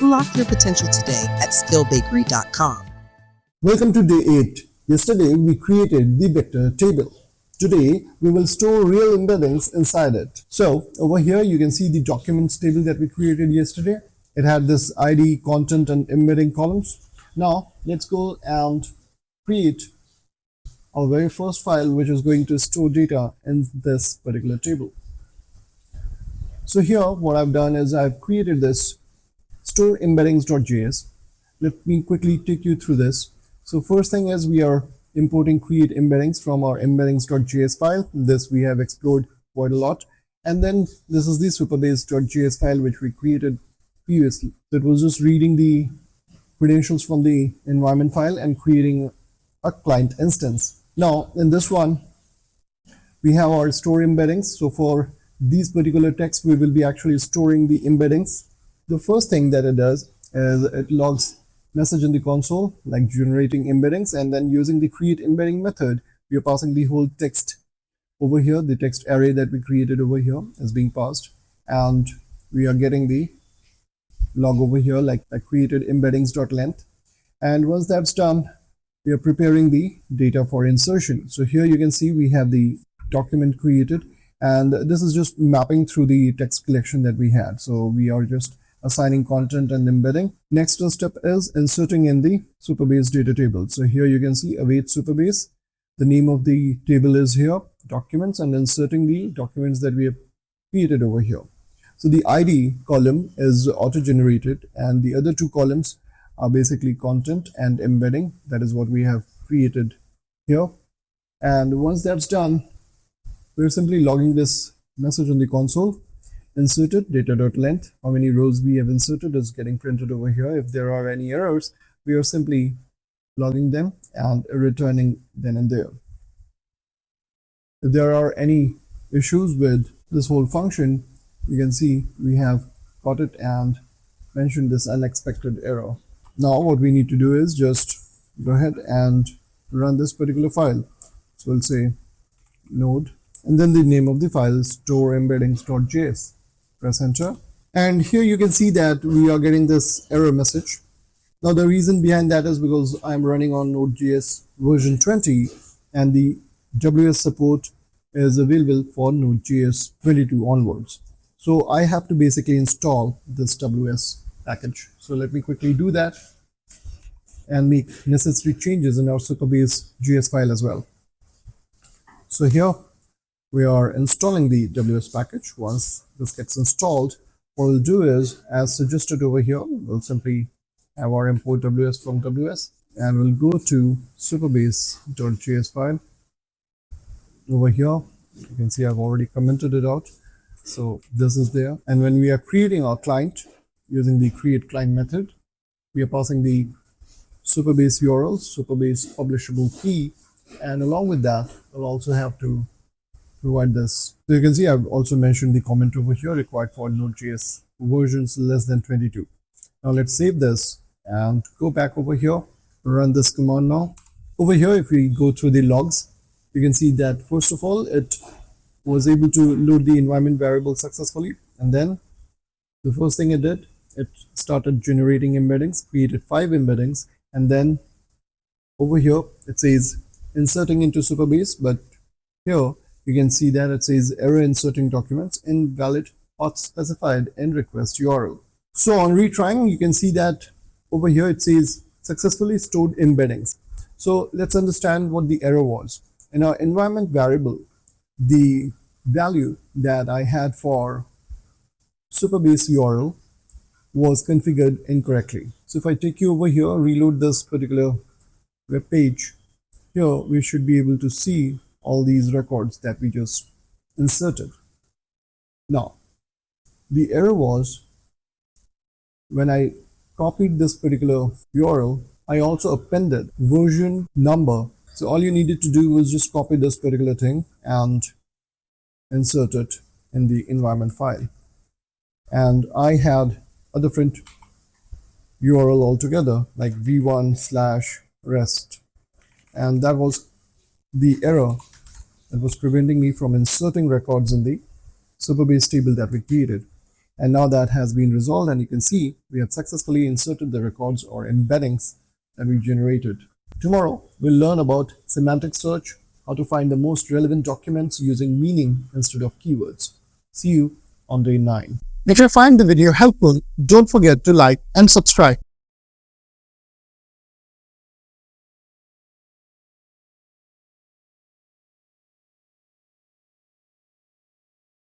Unlock your potential today at skillbakery.com. Welcome to day 8. Yesterday we created the vector table. Today we will store real embeddings inside it. So over here you can see the documents table that we created yesterday. It had this ID, content and embedding columns. Now let's go and create our very first file which is going to store data in this particular table. So here what I've done is I've created this store embeddings.js. Let me quickly take you through this. So first thing is we are importing create embeddings from our embeddings.js file. This we have explored quite a lot. And then this is the supabase.js file which we created previously. So it was just reading the credentials from the environment file and creating a client instance. Now in this one we have our store embeddings. So for these particular text we will be actually storing the embeddings. The first thing that it does is it logs message in the console like generating embeddings, and then using the create embedding method we are passing the whole text over here. The text array that we created over here is being passed, and we are getting the log over here like I created embeddings.length. And once that's done we are preparing the data for insertion. So here you can see we have the document created, and this is just mapping through the text collection that we had. So we are just assigning content and embedding. Next step is inserting in the Supabase data table. So here you can see await Supabase. The name of the table is here, documents, and inserting the documents that we have created over here. So the ID column is auto-generated, and the other two columns are basically content and embedding. That is what we have created here. And once that's done, we're simply logging this message on the console. Inserted data.length. How many rows we have inserted is getting printed over here. If there are any errors, we are simply logging them and returning then and there. If there are any issues with this whole function, you can see we have got it and mentioned this unexpected error. Now what we need to do is just go ahead and run this particular file. So we'll say node, and then the name of the file is store embeddings.js. Press enter, and here you can see that we are getting this error message. Now the reason behind that is because I'm running on Node.js version 20 and the WS support is available for Node.js 22 onwards. So I have to basically install this WS package. So let me quickly do that and make necessary changes in our Supabase JS file as well. So here we are installing the WS package. Once this gets installed, what we'll do is, as suggested over here, we'll simply have our import WS from WS, and we'll go to supabase.js file. Over here, you can see I've already commented it out. So this is there. And when we are creating our client using the create client method, we are passing the Supabase URL, Supabase publishable key, and along with that, we'll also have to provide this. So you can see I've also mentioned the comment over here required for Node.js versions less than 22. Now let's save this and go back over here, run this command now. Over here, if we go through the logs, you can see that first of all, it was able to load the environment variable successfully. And then the first thing it did, it started generating embeddings, created 5 embeddings. And then over here, it says inserting into Supabase, but here you can see that it says error inserting documents invalid path specified in request URL. So on retrying, you can see that over here it says successfully stored embeddings. So let's understand what the error was. In our environment variable, the value that I had for Supabase URL was configured incorrectly. So if I take you over here, reload this particular web page, here we should be able to see all these records that we just inserted. Now, the error was when I copied this particular URL, I also appended version number. So all you needed to do was just copy this particular thing and insert it in the environment file. And I had a different URL altogether, like v1/rest. And that was the error that was preventing me from inserting records in the Supabase table that we created. And now that has been resolved, and you can see we have successfully inserted the records or embeddings that we generated. Tomorrow, we'll learn about semantic search, how to find the most relevant documents using meaning instead of keywords. See you on day 9. If you find the video helpful, don't forget to like and subscribe.